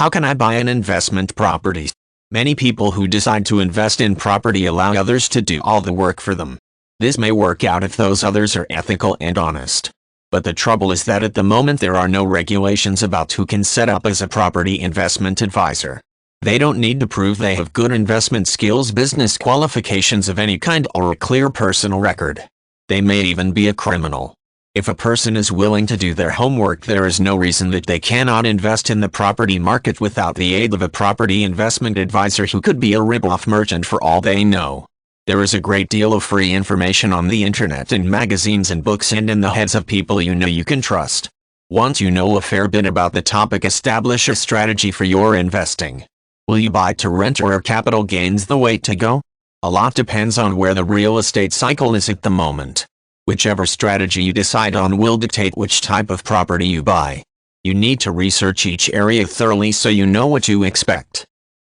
How can I buy an investment property? Many people who decide to invest in property allow others to do all the work for them. This may work out if those others are ethical and honest. But the trouble is that at the moment there are no regulations about who can set up as a property investment advisor. They don't need to prove they have good investment skills, business qualifications of any kind, or a clear personal record. They may even be a criminal. If a person is willing to do their homework, there is no reason that they cannot invest in the property market without the aid of a property investment advisor who could be a rip-off merchant for all they know. There is a great deal of free information on the internet, in magazines and books, and in the heads of people you can trust. Once you know a fair bit about the topic, establish a strategy for your investing. Will you buy to rent, or are capital gains the way to go? A lot depends on where the real estate cycle is at the moment. Whichever strategy you decide on will dictate which type of property you buy. You need to research each area thoroughly so you know what you expect.